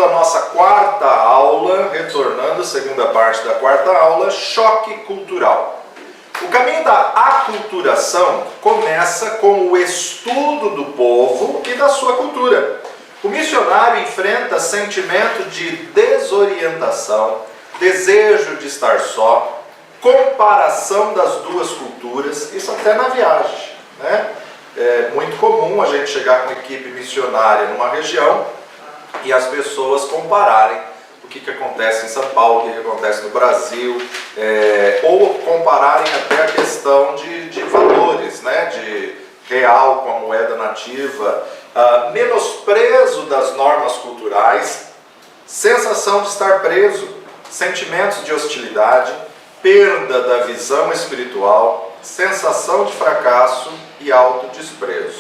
a nossa quarta aula, retornando à segunda parte da quarta aula, choque cultural. O caminho da aculturação começa com o estudo do povo e da sua cultura. O missionário enfrenta sentimento de desorientação, desejo de estar só, comparação das duas culturas, isso até na viagem, né? É muito comum a gente chegar com equipe missionária numa região e as pessoas compararem o que acontece em São Paulo, o que acontece no Brasil, ou compararem até a questão de valores, né? De real com a moeda nativa, menosprezo das normas culturais, sensação de estar preso, sentimentos de hostilidade, perda da visão espiritual, sensação de fracasso e autodesprezo.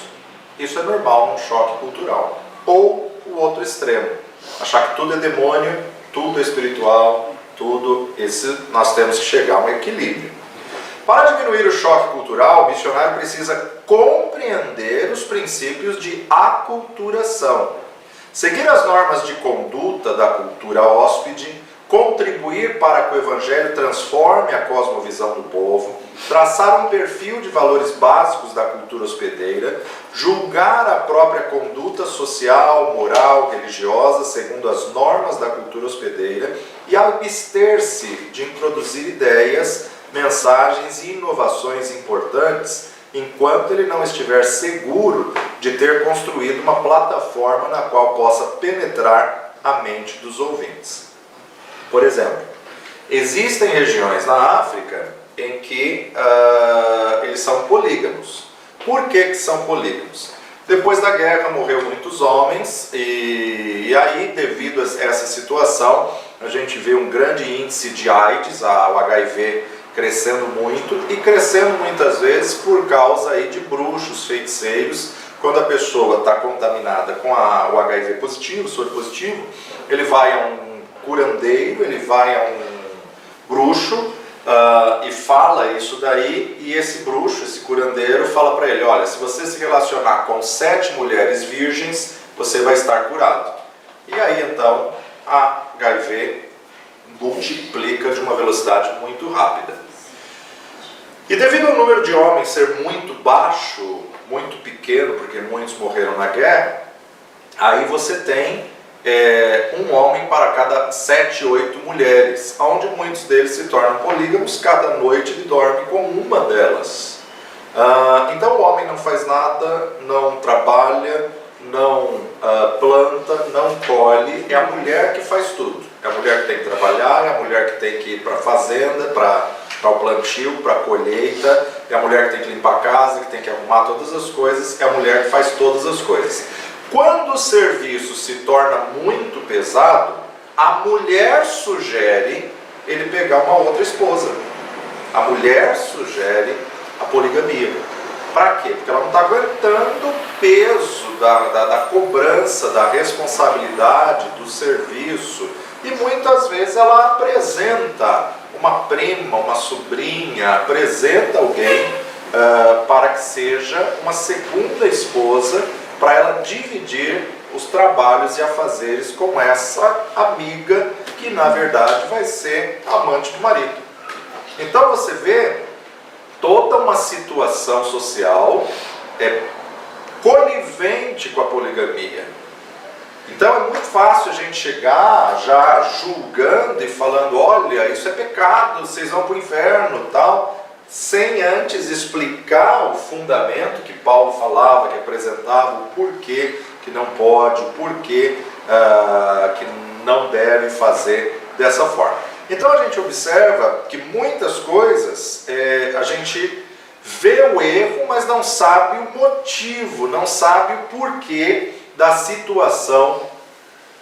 Isso é normal num choque cultural. Ou o outro extremo, achar que tudo é demônio, tudo é espiritual, tudo nós temos que chegar a um equilíbrio. Para diminuir o choque cultural, o missionário precisa compreender os princípios de aculturação, seguir as normas de conduta da cultura hóspede, contribuir para que o Evangelho transforme a cosmovisão do povo, traçar um perfil de valores básicos da cultura hospedeira, julgar a própria conduta social, moral, religiosa, segundo as normas da cultura hospedeira e abster-se de introduzir ideias, mensagens e inovações importantes enquanto ele não estiver seguro de ter construído uma plataforma na qual possa penetrar a mente dos ouvintes. Por exemplo, existem regiões na África em que eles são polígamos. Por que são polígamos? Depois da guerra morreu muitos homens e aí, devido a essa situação, a gente vê um grande índice de AIDS, o HIV, crescendo muito e crescendo muitas vezes por causa aí de bruxos, feiticeiros. Quando a pessoa está contaminada com o HIV positivo, soro positivo, ele vai a um curandeiro, ele vai a um bruxo e fala isso daí, e esse bruxo, esse curandeiro, fala para ele: olha, se você se relacionar com 7 mulheres virgens, você vai estar curado. E aí então a HIV multiplica de uma velocidade muito rápida. E devido ao número de homens ser muito baixo, muito pequeno, porque muitos morreram na guerra, aí você tem um homem para cada 7, 8 mulheres, onde muitos deles se tornam polígamos. Cada noite ele dorme com uma delas. Então o homem não faz nada, não trabalha, não planta, não colhe, é a mulher que faz tudo. É a mulher que tem que trabalhar, é a mulher que tem que ir para a fazenda, para o plantio, para a colheita, é a mulher que tem que limpar a casa, que tem que arrumar todas as coisas, é a mulher que faz todas as coisas. Quando o serviço se torna muito pesado, a mulher sugere ele pegar uma outra esposa. A mulher sugere a poligamia. Para quê? Porque ela não está aguentando o peso da cobrança, da responsabilidade, do serviço. E muitas vezes ela apresenta uma prima, uma sobrinha, apresenta alguém para que seja uma segunda esposa, para ela dividir os trabalhos e afazeres com essa amiga que na verdade vai ser amante do marido. Então você vê toda uma situação social conivente com a poligamia. Então é muito fácil a gente chegar já julgando e falando: olha, isso é pecado, vocês vão para o inferno, tal, sem antes explicar o fundamento que Paulo falava, que apresentava o porquê que não pode, o porquê que não deve fazer dessa forma. Então a gente observa que muitas coisas a gente vê o erro, mas não sabe o motivo, não sabe o porquê da situação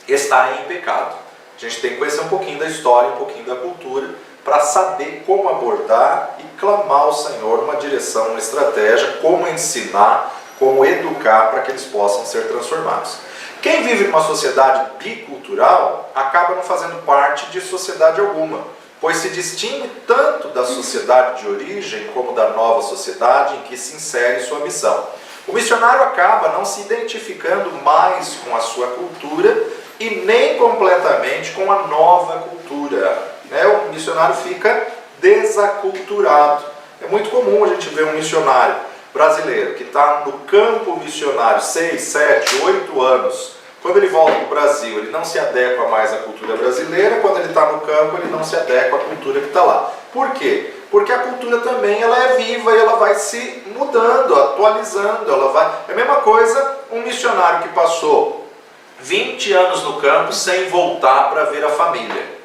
estar em pecado. A gente tem que conhecer um pouquinho da história, um pouquinho da cultura, para saber como abordar e clamar ao Senhor uma direção, uma estratégia, como ensinar, como educar para que eles possam ser transformados. Quem vive numa sociedade bicultural acaba não fazendo parte de sociedade alguma, pois se distingue tanto da sociedade de origem como da nova sociedade em que se insere sua missão. O missionário acaba não se identificando mais com a sua cultura e nem completamente com a nova cultura, né? O missionário fica desaculturado. É muito comum a gente ver um missionário brasileiro que está no campo missionário 6, 7, 8 anos. Quando ele volta para o Brasil, ele não se adequa mais à cultura brasileira. Quando ele está no campo, ele não se adequa à cultura que está lá. Por quê? Porque a cultura também ela é viva e ela vai se mudando, atualizando. É a mesma coisa um missionário que passou 20 anos no campo sem voltar para ver a família.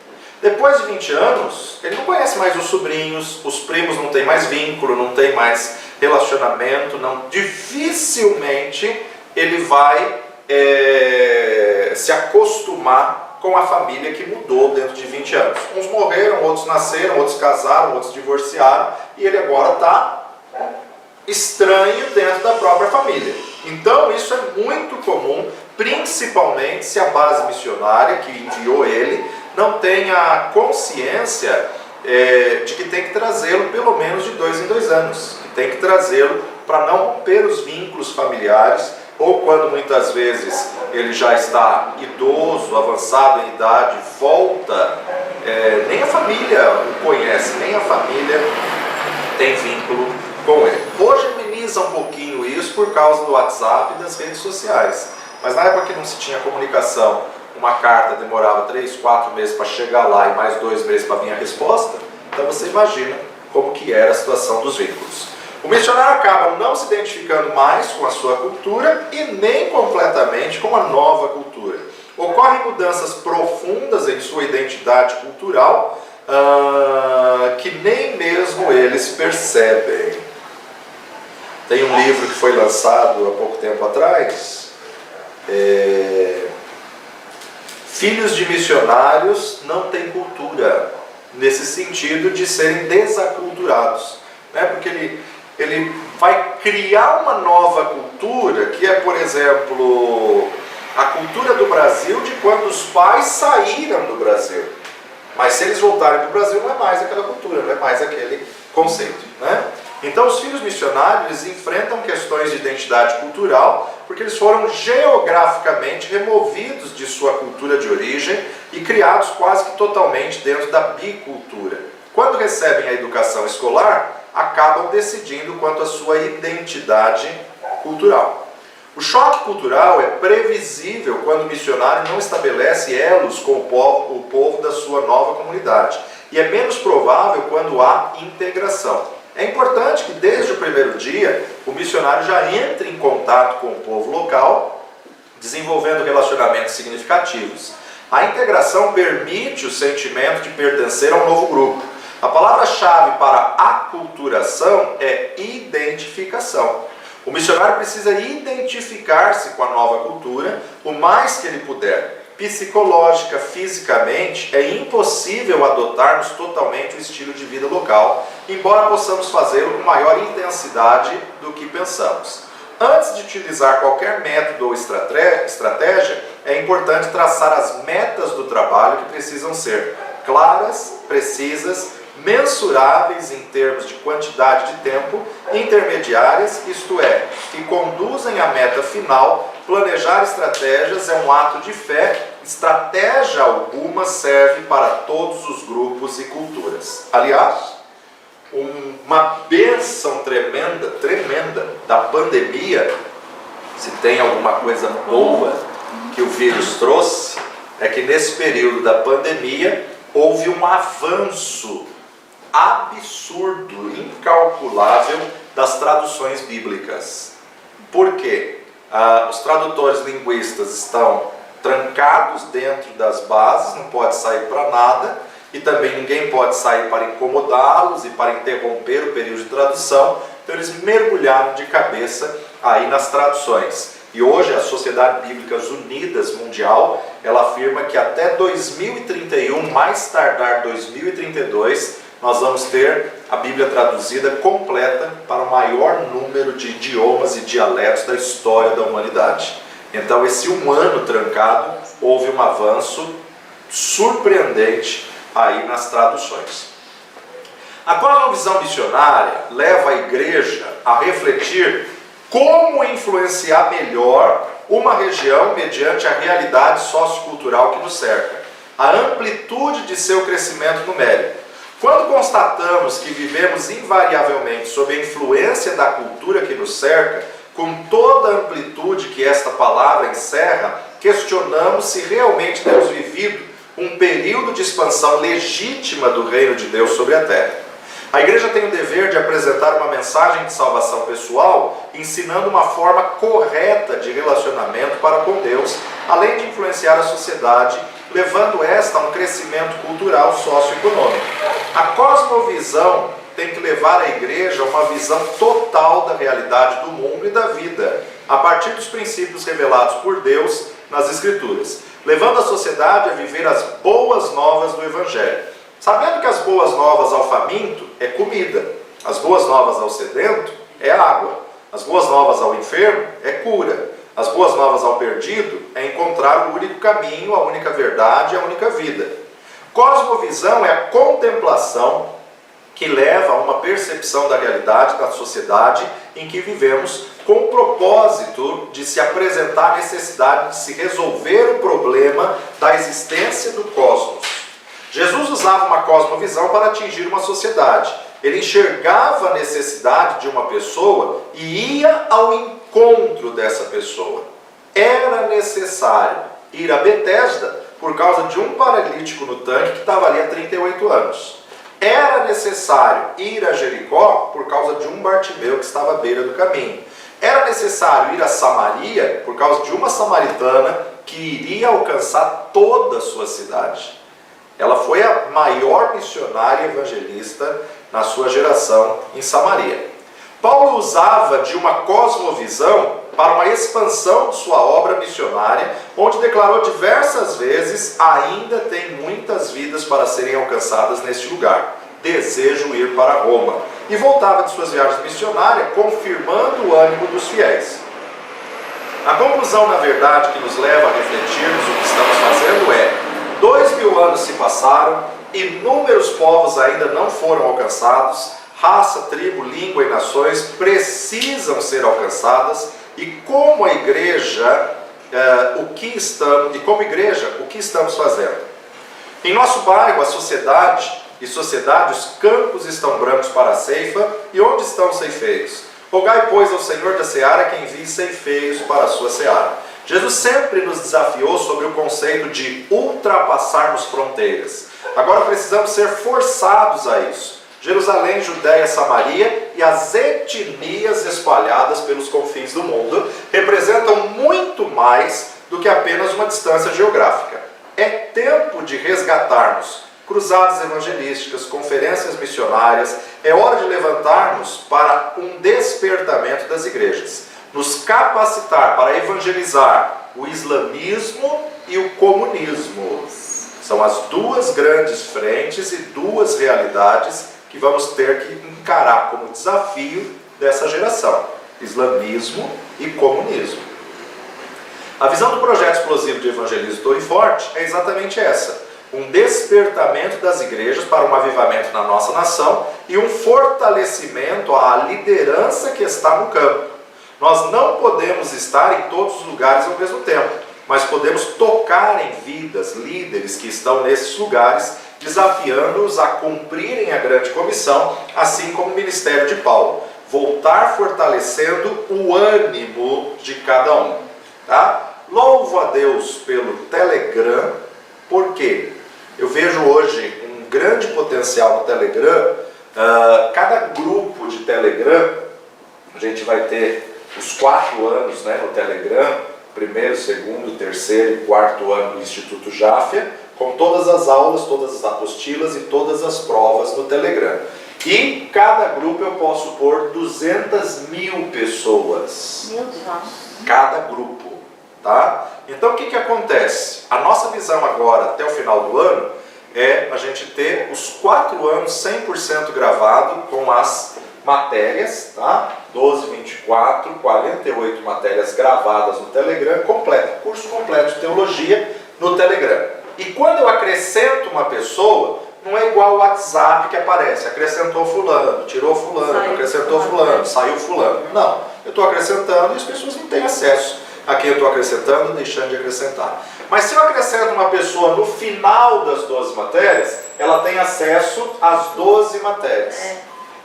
Depois de 20 anos, ele não conhece mais os sobrinhos, os primos não tem mais vínculo, não tem mais relacionamento, dificilmente ele vai se acostumar com a família que mudou dentro de 20 anos. Uns morreram, outros nasceram, outros casaram, outros divorciaram, e ele agora está estranho dentro da própria família. Então isso é muito comum, principalmente se a base missionária que enviou ele não tem a consciência de que tem que trazê-lo pelo menos de 2 em 2 anos, que tem que trazê-lo para não romper os vínculos familiares, ou quando muitas vezes ele já está idoso, avançado em idade, volta, nem a família o conhece, nem a família tem vínculo com ele. Hoje ameniza um pouquinho isso por causa do WhatsApp e das redes sociais, mas na época que não se tinha comunicação, uma carta demorava 3, 4 meses para chegar lá e mais 2 meses para vir a resposta, então você imagina como que era a situação dos vínculos. O missionário acaba não se identificando mais com a sua cultura e nem completamente com a nova cultura. Ocorrem mudanças profundas em sua identidade cultural que nem mesmo eles percebem. Tem um livro que foi lançado há pouco tempo atrás, Filhos de missionários não têm cultura, nesse sentido de serem desaculturados, né? Porque ele vai criar uma nova cultura, que é, por exemplo, a cultura do Brasil de quando os pais saíram do Brasil. Mas se eles voltarem para o Brasil, não é mais aquela cultura, não é mais aquele conceito, né? Então os filhos missionários eles enfrentam questões de identidade cultural, porque eles foram geograficamente removidos de sua cultura de origem e criados quase que totalmente dentro da bicultura. Quando recebem a educação escolar, acabam decidindo quanto à sua identidade cultural. O choque cultural é previsível quando o missionário não estabelece elos com o povo da sua nova comunidade, e é menos provável quando há integração. É importante que desde o primeiro dia o missionário já entre em contato com o povo local, desenvolvendo relacionamentos significativos. A integração permite o sentimento de pertencer a um novo grupo. A palavra-chave para aculturação é identificação. O missionário precisa identificar-se com a nova cultura o mais que ele puder. Psicológica, fisicamente, é impossível adotarmos totalmente o estilo de vida local, embora possamos fazê-lo com maior intensidade do que pensamos. Antes de utilizar qualquer método ou estratégia, é importante traçar as metas do trabalho que precisam ser claras, precisas, mensuráveis em termos de quantidade de tempo, intermediárias, isto é, que conduzem à meta final. Planejar estratégias é um ato de fé. Estratégia alguma serve para todos os grupos e culturas. Aliás, uma bênção tremenda da pandemia, se tem alguma coisa boa que o vírus trouxe, é que nesse período da pandemia houve um avanço absurdo, incalculável das traduções bíblicas. Por quê? Os tradutores linguistas estão trancados dentro das bases, não pode sair para nada, e também ninguém pode sair para incomodá-los e para interromper o período de tradução, então eles mergulharam de cabeça aí nas traduções. E hoje a Sociedade Bíblicas Unidas Mundial, ela afirma que até 2031, mais tardar 2032, nós vamos ter a Bíblia traduzida completa para o maior número de idiomas e dialetos da história da humanidade. Então, esse 1 ano trancado, houve um avanço surpreendente aí nas traduções. A cosmovisão missionária leva a igreja a refletir como influenciar melhor uma região mediante a realidade sociocultural que nos cerca, a amplitude de seu crescimento numérico. Quando constatamos que vivemos invariavelmente sob a influência da cultura que nos cerca, com toda a amplitude que esta palavra encerra, questionamos se realmente temos vivido um período de expansão legítima do reino de Deus sobre a terra. A igreja tem o dever de apresentar uma mensagem de salvação pessoal, ensinando uma forma correta de relacionamento para com Deus, além de influenciar a sociedade, levando esta a um crescimento cultural socioeconômico. A cosmovisão tem que levar a igreja a uma visão total da realidade do mundo e da vida, a partir dos princípios revelados por Deus nas Escrituras, levando a sociedade a viver as boas novas do Evangelho. Sabendo que as boas novas ao faminto é comida, as boas novas ao sedento é água, as boas novas ao enfermo é cura, as boas novas ao perdido é encontrar o único caminho, a única verdade e a única vida. Cosmovisão é a contemplação que leva a uma percepção da realidade da sociedade em que vivemos, com o propósito de se apresentar a necessidade de se resolver o problema da existência do cosmos. Jesus usava uma cosmovisão para atingir uma sociedade. Ele enxergava a necessidade de uma pessoa e ia ao encontro dessa pessoa. Era necessário ir a Betesda por causa de um paralítico no tanque que estava ali há 38 anos. Era necessário ir a Jericó por causa de um Bartimeu que estava à beira do caminho. Era necessário ir a Samaria por causa de uma samaritana que iria alcançar toda a sua cidade. Ela foi a maior missionária evangelista na sua geração em Samaria. Paulo usava de uma cosmovisão para uma expansão de sua obra missionária, onde declarou diversas vezes: ainda tem muitas vidas para serem alcançadas neste lugar. Desejo ir para Roma. E voltava de suas viagens missionárias, confirmando o ânimo dos fiéis. A conclusão, na verdade, que nos leva a refletirmos o que estamos fazendo é: 2000 anos se passaram, inúmeros povos ainda não foram alcançados, raça, tribo, língua e nações precisam ser alcançadas, e como igreja, o que estamos fazendo? Em nosso bairro, a sociedade, os campos estão brancos para a ceifa, e onde estão os ceifeiros? Rogai, pois, ao Senhor da seara que envie ceifeiros para a sua seara. Jesus sempre nos desafiou sobre o conceito de ultrapassarmos fronteiras. Agora precisamos ser forçados a isso. Jerusalém, Judéia, Samaria e as etnias espalhadas pelos confins do mundo representam muito mais do que apenas uma distância geográfica. É tempo de resgatarmos cruzadas evangelísticas, conferências missionárias. É hora de levantarmos para um despertamento das igrejas. Nos capacitar para evangelizar o islamismo e o comunismo. São as duas grandes frentes e duas realidades que vamos ter que encarar como desafio dessa geração: islamismo e comunismo. A visão do projeto explosivo de evangelismo Torre Forte é exatamente essa: um despertamento das igrejas para um avivamento na nossa nação e um fortalecimento à liderança que está no campo. Nós não podemos estar em todos os lugares ao mesmo tempo, mas podemos tocar em vidas, líderes que estão nesses lugares, desafiando-os a cumprirem a grande comissão, assim como o ministério de Paulo. Voltar fortalecendo o ânimo de cada um. Tá? Louvo a Deus pelo Telegram, porque eu vejo hoje um grande potencial no Telegram. Cada grupo de Telegram, a gente vai ter os 4 anos, né, no Telegram, primeiro, segundo, terceiro e quarto ano do Instituto Jáfia, com todas as aulas, todas as apostilas e todas as provas no Telegram. E cada grupo eu posso pôr 200.000 pessoas. Meu Deus. Cada grupo, tá? Então o que acontece? A nossa visão agora, até o final do ano, é a gente ter os 4 anos 100% gravado com as matérias, tá? 12, 24, 48 matérias gravadas no Telegram, completo, curso completo de teologia no Telegram. E quando eu acrescento uma pessoa, não é igual o WhatsApp que aparece, acrescentou fulano, tirou fulano, acrescentou fulano, saiu fulano. Não, eu estou acrescentando e as pessoas não têm acesso. aqui eu estou acrescentando, deixando de acrescentar. Mas se eu acrescento uma pessoa no final das 12 matérias, ela tem acesso às 12 matérias.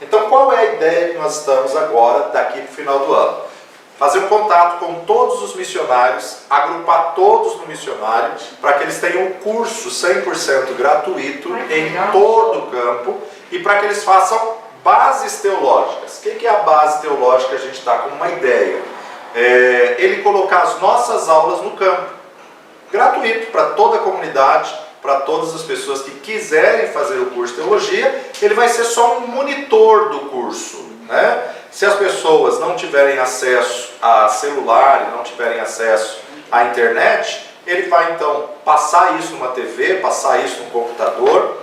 Então qual é a ideia que nós estamos agora, daqui para o final do ano? Fazer um contato com todos os missionários, agrupar todos no missionário, para que eles tenham um curso 100% gratuito em todo o campo, e para que eles façam bases teológicas. O que é a base teológica? A gente está com uma ideia. Ele colocar as nossas aulas no campo, gratuito para toda a comunidade, para todas as pessoas que quiserem fazer o curso de teologia. Ele vai ser só um monitor do curso, né? Se as pessoas não tiverem acesso a celular e não tiverem acesso à internet, ele vai então passar isso numa TV, passar isso num computador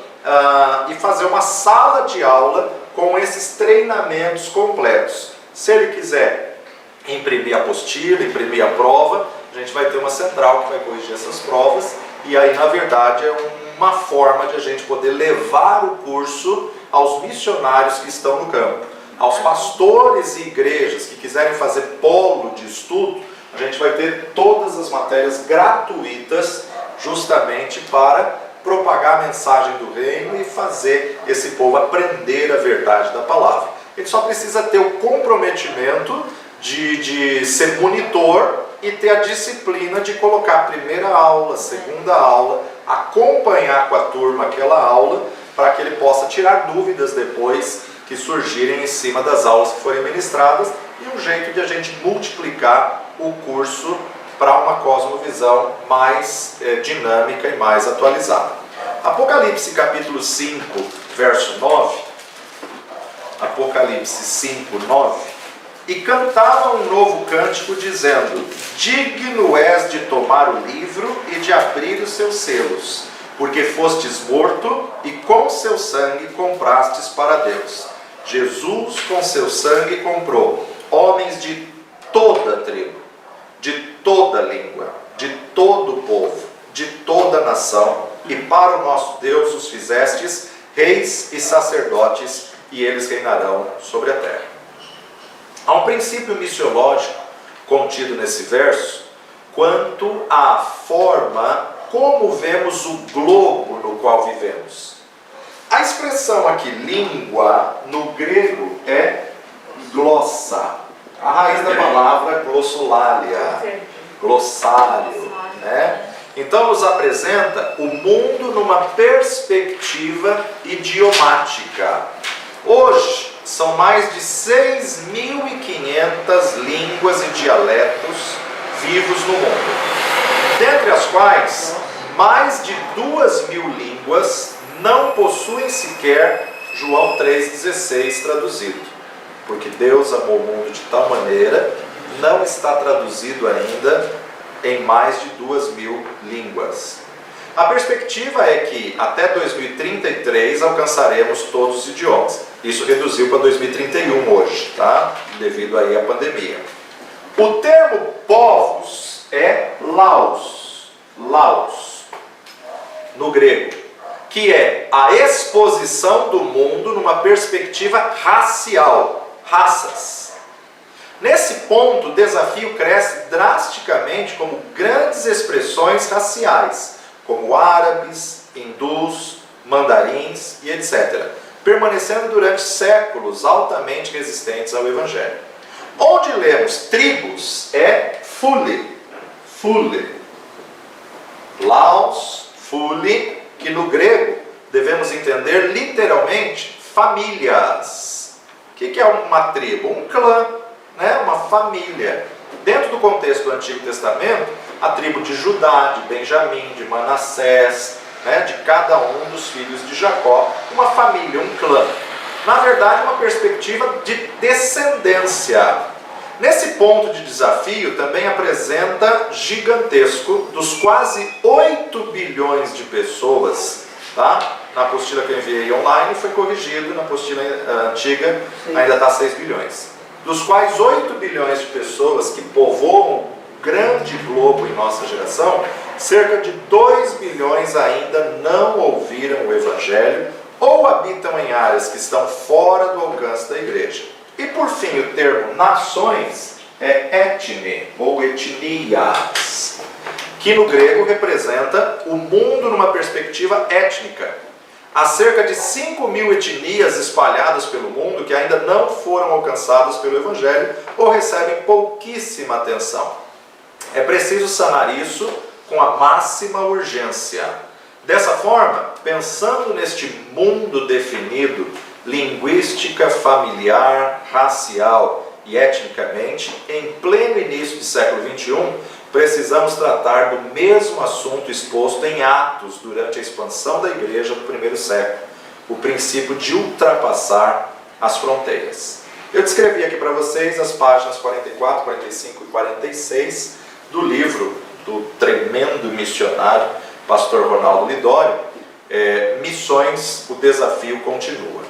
e fazer uma sala de aula com esses treinamentos completos. Se ele quiser imprimir a apostila, imprimir a prova, a gente vai ter uma central que vai corrigir essas provas, e aí na verdade é uma forma de a gente poder levar o curso aos missionários que estão no campo. Aos pastores e igrejas que quiserem fazer polo de estudo, a gente vai ter todas as matérias gratuitas, justamente para propagar a mensagem do reino e fazer esse povo aprender a verdade da palavra. Ele só precisa ter o comprometimento de ser monitor e ter a disciplina de colocar a primeira aula, a segunda aula, acompanhar com a turma aquela aula, para que ele possa tirar dúvidas depois que surgirem em cima das aulas que forem ministradas, e um jeito de a gente multiplicar o curso para uma cosmovisão mais dinâmica e mais atualizada. Apocalipse capítulo 5, verso 9, Apocalipse 5, 9, e cantavam um novo cântico dizendo: digno és de tomar o livro e de abrir os seus selos, porque fostes morto e com seu sangue comprastes para Deus. Jesus com seu sangue comprou homens de toda tribo, de toda língua, de todo povo, de toda nação, e para o nosso Deus os fizestes reis e sacerdotes, e eles reinarão sobre a terra. Há um princípio missiológico contido nesse verso quanto à forma como vemos o globo no qual vivemos. A expressão aqui, língua, no grego é glossa. A raiz da palavra é glossolalia, glossário, né? Então nos apresenta o mundo numa perspectiva idiomática. Hoje são mais de 6.500 línguas e dialetos vivos no mundo, dentre as quais mais de 2.000 línguas não possuem sequer João 3,16 traduzido, porque Deus amou o mundo de tal maneira, não está traduzido ainda em mais de 2.000 línguas. A perspectiva é que até 2033 alcançaremos todos os idiomas. Isso reduziu para 2031 hoje, tá? Devido aí à pandemia. O termo povos é laos, no grego, que é a exposição do mundo numa perspectiva racial, raças. Nesse ponto, o desafio cresce drasticamente como grandes expressões raciais, como árabes, hindus, mandarins e etc., permanecendo durante séculos altamente resistentes ao Evangelho. Onde lemos tribos é fule, laos, fule, que no grego devemos entender literalmente famílias. O que é uma tribo? Um clã, né? Uma família. Dentro do contexto do Antigo Testamento, a tribo de Judá, de Benjamim, de Manassés, né? De cada um dos filhos de Jacó, uma família, um clã. Na verdade, uma perspectiva de descendência. Nesse ponto de desafio também apresenta gigantesco dos quase 8 bilhões de pessoas, tá? Na apostila que eu enviei online foi corrigido, na apostila antiga ainda está 6 bilhões. Dos quais 8 bilhões de pessoas que povoam o grande globo em nossa geração, cerca de 2 bilhões ainda não ouviram o Evangelho ou habitam em áreas que estão fora do alcance da igreja. E por fim, o termo nações é etne, ou etnias, que no grego representa o mundo numa perspectiva étnica. Há cerca de 5.000 etnias espalhadas pelo mundo que ainda não foram alcançadas pelo Evangelho ou recebem pouquíssima atenção. É preciso sanar isso com a máxima urgência. Dessa forma, pensando neste mundo definido, linguística, familiar, racial e etnicamente, em pleno início do século XXI, precisamos tratar do mesmo assunto exposto em Atos durante a expansão da igreja do primeiro século, o princípio de ultrapassar as fronteiras. Eu descrevi aqui para vocês as páginas 44, 45 e 46 do livro do tremendo missionário pastor Ronaldo Lidório, Missões, o Desafio Continua.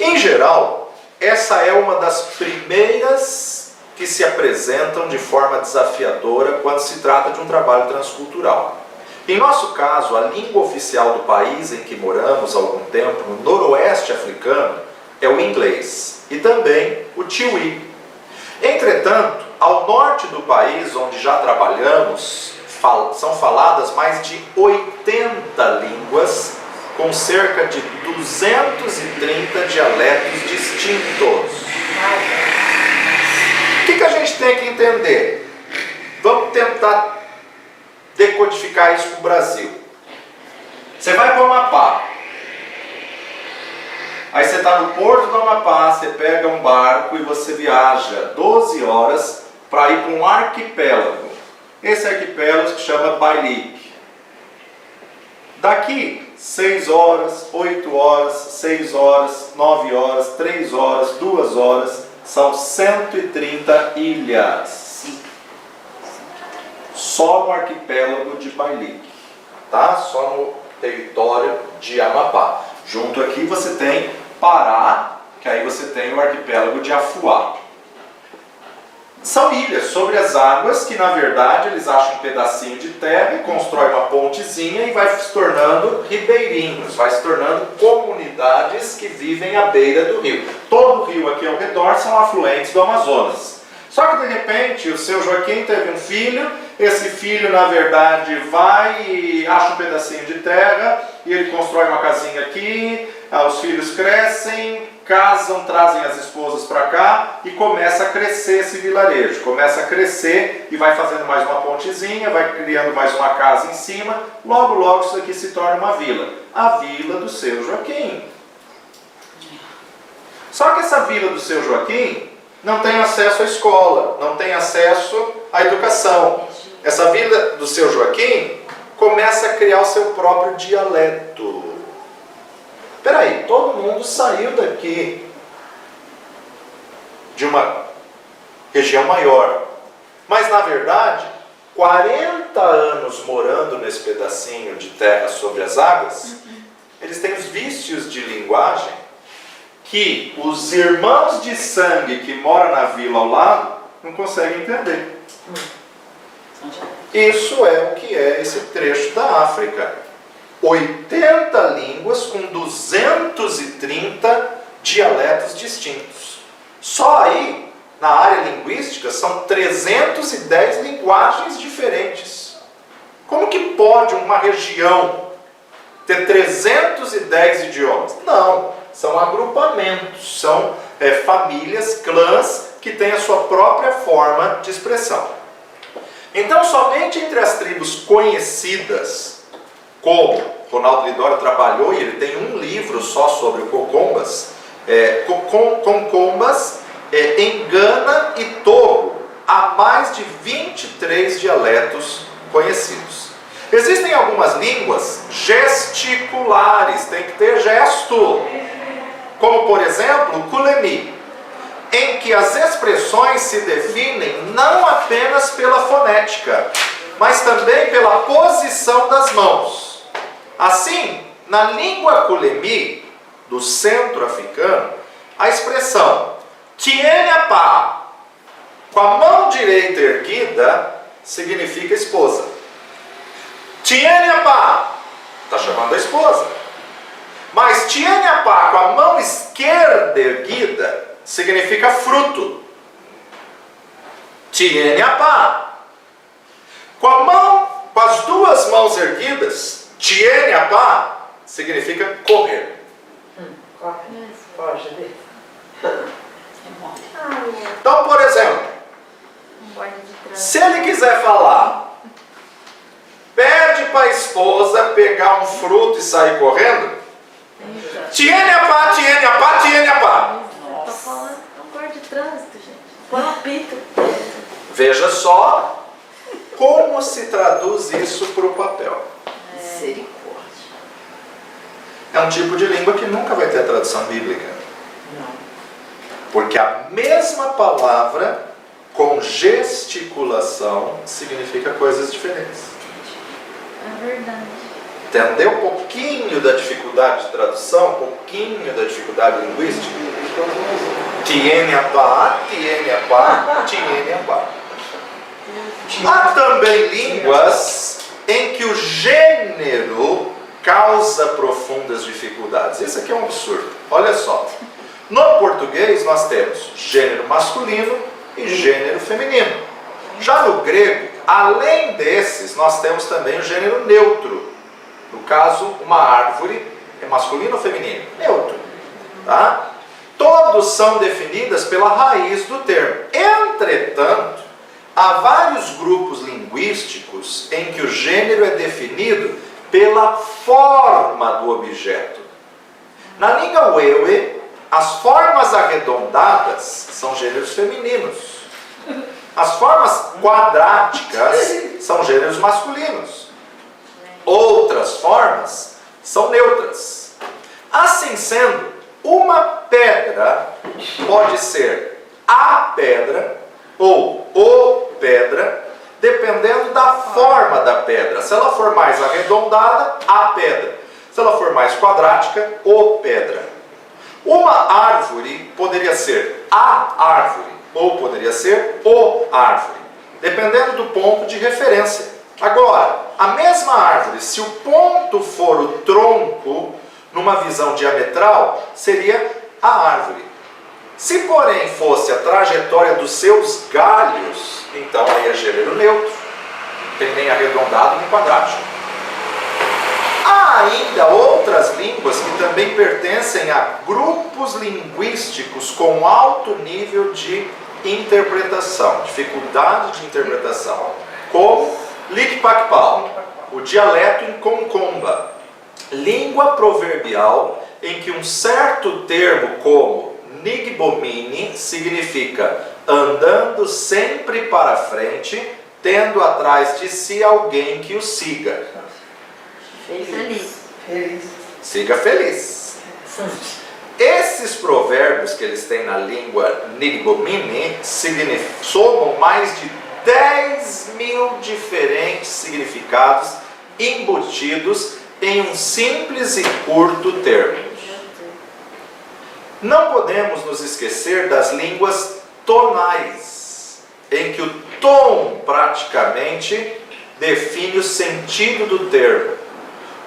Em geral, essa é uma das primeiras que se apresentam de forma desafiadora quando se trata de um trabalho transcultural. Em nosso caso, a língua oficial do país em que moramos há algum tempo, no noroeste africano, é o inglês e também o tiwi. Entretanto, ao norte do país, onde já trabalhamos, são faladas mais de 80 línguas, com cerca de 230 dialetos distintos. O que a gente tem que entender? Vamos tentar decodificar isso para o Brasil. Você vai para o Amapá. Aí você está no porto do Amapá, você pega um barco e você viaja 12 horas para ir para um arquipélago. Esse arquipélago se chama Bailique. Daqui, 6 horas, 8 horas, 6 horas, 9 horas, 3 horas, 2 horas, são 130 ilhas. Só no arquipélago de Bailique, tá? Só no território de Amapá. Junto aqui você tem Pará, que aí você tem o arquipélago de Afuá. São ilhas sobre as águas que, na verdade, eles acham um pedacinho de terra e constroem uma pontezinha e vai se tornando ribeirinhos, vai se tornando comunidades que vivem à beira do rio. Todo o rio aqui ao redor são afluentes do Amazonas. Só que, de repente, o seu Joaquim teve um filho, esse filho, na verdade, vai e acha um pedacinho de terra e ele constrói uma casinha aqui, os filhos crescem, casam, trazem as esposas para cá e começa a crescer esse vilarejo. Começa a crescer e vai fazendo mais uma pontezinha, vai criando mais uma casa em cima. Logo, logo isso aqui se torna uma vila. A vila do seu Joaquim. Só que essa vila do seu Joaquim não tem acesso à escola, não tem acesso à educação. Essa vila do seu Joaquim começa a criar o seu próprio dialeto. Peraí, todo mundo saiu daqui de uma região maior. Mas, na verdade, 40 anos morando nesse pedacinho de terra sobre as águas, eles têm os vícios de linguagem que os irmãos de sangue que moram na vila ao lado não conseguem entender. Isso é o que é esse trecho da África. 80 línguas com 230 dialetos distintos. Só aí, na área linguística, são 310 linguagens diferentes. Como que pode uma região ter 310 idiomas? Não, são agrupamentos, são famílias, clãs, que têm a sua própria forma de expressão. Então, somente entre as tribos conhecidas, como Ronaldo Lidório trabalhou, e ele tem um livro só sobre o Cocombas, Concombas, em Gana e Togo, há mais de 23 dialetos conhecidos. Existem algumas línguas gesticulares, tem que ter gesto, como por exemplo o Kulemi, em que as expressões se definem não apenas pela fonética, mas também pela posição das mãos. Assim, na língua Kulemi, do centro africano, a expressão Tienhapá, com a mão direita erguida, significa esposa. Tienhapá, está chamando a esposa. Mas Tienhapá, com a mão esquerda erguida, significa fruto. tiene a pá. Com as duas mãos erguidas, tiene a pá significa correr. Foge dele. Então, por exemplo, se ele quiser falar, pede para a esposa pegar um fruto e sair correndo, tiene a pá, tiene a pá, tiene a pá. Tá falando, não guarda de trânsito, gente. Põe um apito. Veja só como se traduz isso para o papel. Misericórdia. É um tipo de língua que nunca vai ter a tradução bíblica. Não. Porque a mesma palavra com gesticulação significa coisas diferentes. É verdade. Entendeu um pouquinho da dificuldade de tradução, um pouquinho da dificuldade linguística? Tiene a pá, tiene a pá, tiene a pá. Há também línguas em que o gênero causa profundas dificuldades. Isso aqui é um absurdo. Olha só. No português nós temos gênero masculino e gênero feminino. Já no grego, além desses, nós temos também o gênero neutro. No caso, uma árvore é masculino ou feminino? Neutro. Tá? Todos são definidas pela raiz do termo. Entretanto, há vários grupos linguísticos em que o gênero é definido pela forma do objeto. Na língua Wewe, as formas arredondadas são gêneros femininos. As formas quadráticas são gêneros masculinos. Outras formas são neutras. Assim sendo, uma pedra pode ser a pedra ou o pedra, dependendo da forma da pedra. Se ela for mais arredondada, a pedra. Se ela for mais quadrática, o pedra. Uma árvore poderia ser a árvore ou poderia ser o árvore, dependendo do ponto de referência. Agora, a mesma árvore, se o ponto for o tronco, numa visão diametral, seria a árvore. Se, porém, fosse a trajetória dos seus galhos, então aí é gênero neutro. Não tem nem arredondado nem quadrático. Há ainda outras línguas que também pertencem a grupos linguísticos com alto nível de interpretação, dificuldade de interpretação, como Likpakpal, o dialeto em Concomba, língua proverbial em que um certo termo como Nigbomini significa andando sempre para frente, tendo atrás de si alguém que o siga. Feliz. Siga feliz. Esses provérbios que eles têm na língua Nigbomini somam mais de 10.000 diferentes significados embutidos em um simples e curto termo. Não podemos nos esquecer das línguas tonais, em que o tom praticamente define o sentido do termo,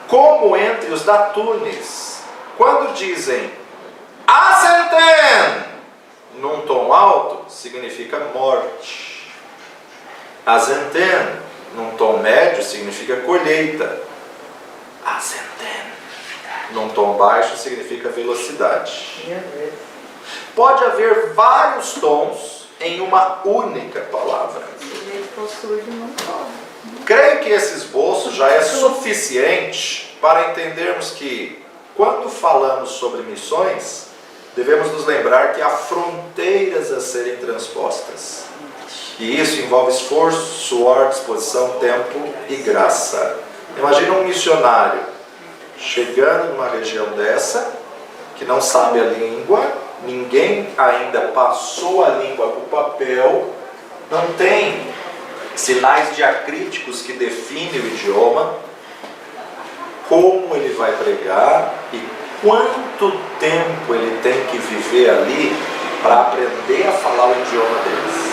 como entre os datunes, quando dizem Asenten num tom alto, significa morte. Asenten num tom médio, significa colheita. Asenten num tom baixo, significa velocidade. Pode haver vários tons em uma única palavra. Se ele for surdo, não pode. Creio que esse esboço já é suficiente para entendermos que, quando falamos sobre missões, devemos nos lembrar que há fronteiras a serem transpostas. E isso envolve esforço, suor, disposição, tempo e graça. Imagina um missionário chegando numa região dessa, que não sabe a língua, ninguém ainda passou a língua para o papel, não tem sinais diacríticos que definem o idioma, como ele vai pregar e quanto tempo ele tem que viver ali para aprender a falar o idioma deles.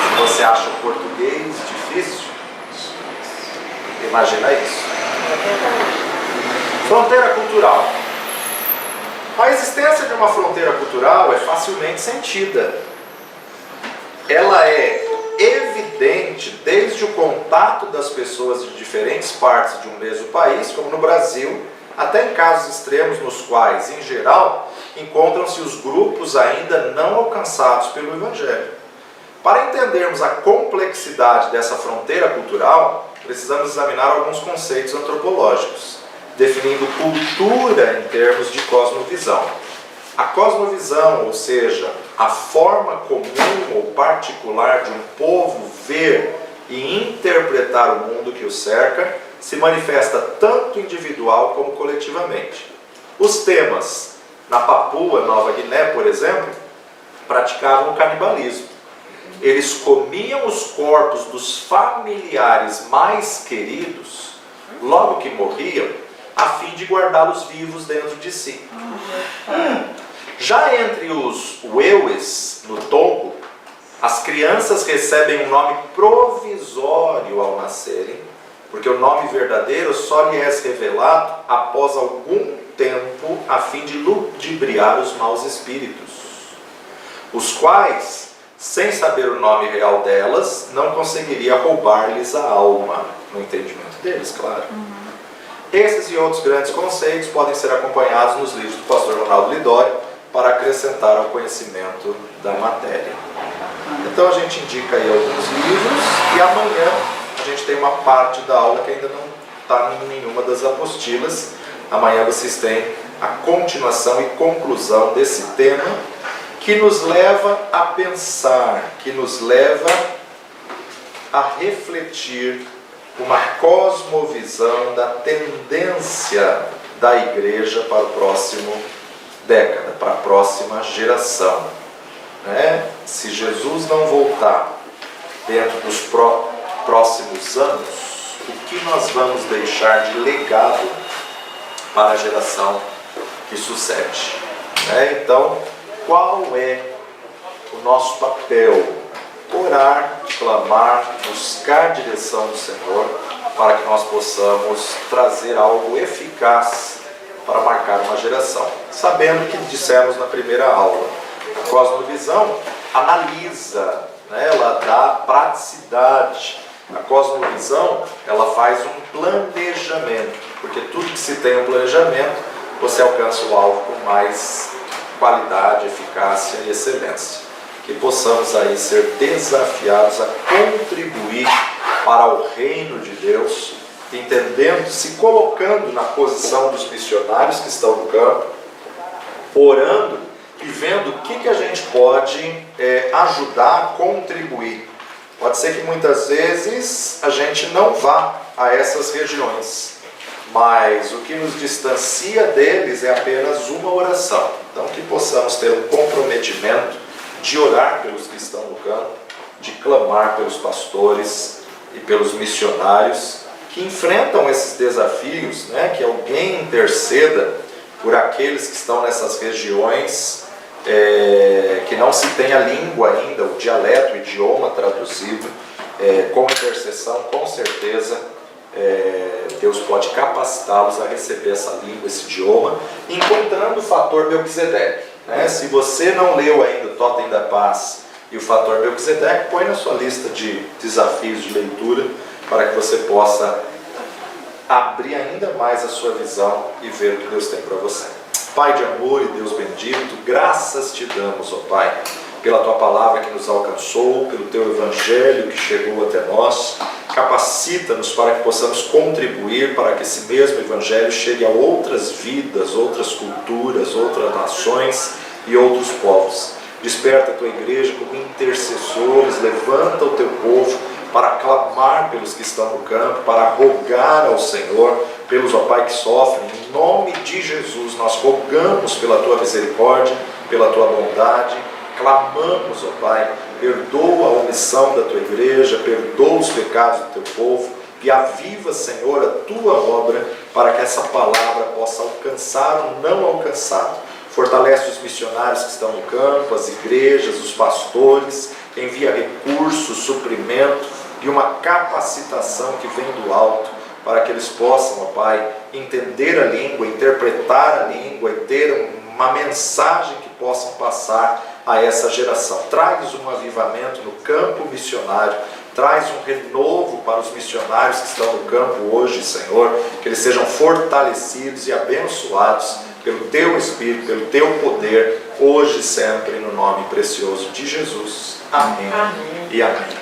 Se você acha o português difícil, imagina isso. Fronteira cultural. A existência de uma fronteira cultural é facilmente sentida. ela é evidente desde o contato das pessoas de diferentes partes de um mesmo país, como no Brasil, até em casos extremos nos quais, em geral, encontram-se os grupos ainda não alcançados pelo Evangelho. Para entendermos a complexidade dessa fronteira cultural, precisamos examinar alguns conceitos antropológicos, definindo cultura em termos de cosmovisão. A cosmovisão, ou seja, a forma comum ou particular de um povo ver e interpretar o mundo que o cerca, se manifesta tanto individual como coletivamente. Os temas, na Papua Nova Guiné, por exemplo, praticavam o canibalismo. Eles comiam os corpos dos familiares mais queridos, logo que morriam, a fim de guardá-los vivos dentro de si. Já entre os Wewes, no Togo, as crianças recebem um nome provisório ao nascerem, porque o nome verdadeiro só lhe é revelado após algum tempo, a fim de ludibriar os maus espíritos, os quais, sem saber o nome real delas, não conseguiria roubar-lhes a alma, no entendimento deles, claro. Esses e outros grandes conceitos podem ser acompanhados nos livros do pastor Ronaldo Lidório para acrescentar ao conhecimento da matéria. Então a gente indica aí alguns livros e amanhã a gente tem uma parte da aula que ainda não está em nenhuma das apostilas. Amanhã vocês têm a continuação e conclusão desse tema que nos leva a pensar, que nos leva a refletir uma cosmovisão da tendência da igreja para o próximo década, para a próxima geração. Se Jesus não voltar dentro dos próximos anos, o que nós vamos deixar de legado para a geração que sucede? Então, qual é o nosso papel? Orar, clamar, buscar a direção do Senhor para que nós possamos trazer algo eficaz para marcar uma geração. Sabendo que dissemos na primeira aula, a cosmovisão analisa, ela dá praticidade. A cosmovisão, ela faz um planejamento, porque tudo que se tem um planejamento, você alcança o alvo com mais qualidade, eficácia e excelência. Que possamos aí ser desafiados a contribuir para o reino de Deus, entendendo, se colocando na posição dos missionários que estão no campo, orando e vendo o que a gente pode ajudar a contribuir. Pode ser que muitas vezes a gente não vá a essas regiões, mas o que nos distancia deles é apenas uma oração. Então que possamos ter um comprometimento de orar pelos que estão no campo, de clamar pelos pastores e pelos missionários que enfrentam esses desafios, que alguém interceda por aqueles que estão nessas regiões que não se tem a língua ainda, o dialeto, o idioma traduzido. Com intercessão, com certeza, Deus pode capacitá-los a receber essa língua, esse idioma, encontrando o fator Melquisedeque. Se você não leu ainda o Totem da Paz e o fator Melquisedeque, põe na sua lista de desafios de leitura para que você possa abrir ainda mais a sua visão e ver o que Deus tem para você. Pai de amor e Deus bendito, graças te damos, ó Pai, pela Tua palavra que nos alcançou, pelo Teu Evangelho que chegou até nós. Capacita-nos para que possamos contribuir para que esse mesmo Evangelho chegue a outras vidas, outras culturas, outras nações e outros povos. Desperta a Tua igreja como intercessores, levanta o Teu povo para clamar pelos que estão no campo, para rogar ao Senhor, pelos, ó Pai, que sofrem. Em nome de Jesus, nós rogamos pela Tua misericórdia, pela Tua bondade, clamamos, ó Pai, perdoa a omissão da Tua igreja, perdoa os pecados do Teu povo e aviva, Senhor, a Tua obra para que essa palavra possa alcançar o não alcançado. Fortalece os missionários que estão no campo, as igrejas, os pastores, envia recursos, suprimento e uma capacitação que vem do alto para que eles possam, ó Pai, entender a língua, interpretar a língua e ter uma mensagem que possam passar a essa geração. Traz um avivamento no campo missionário, traz um renovo para os missionários que estão no campo hoje, Senhor, que eles sejam fortalecidos e abençoados pelo Teu Espírito, pelo Teu poder, hoje e sempre, no nome precioso de Jesus. Amém. Amém. E amém.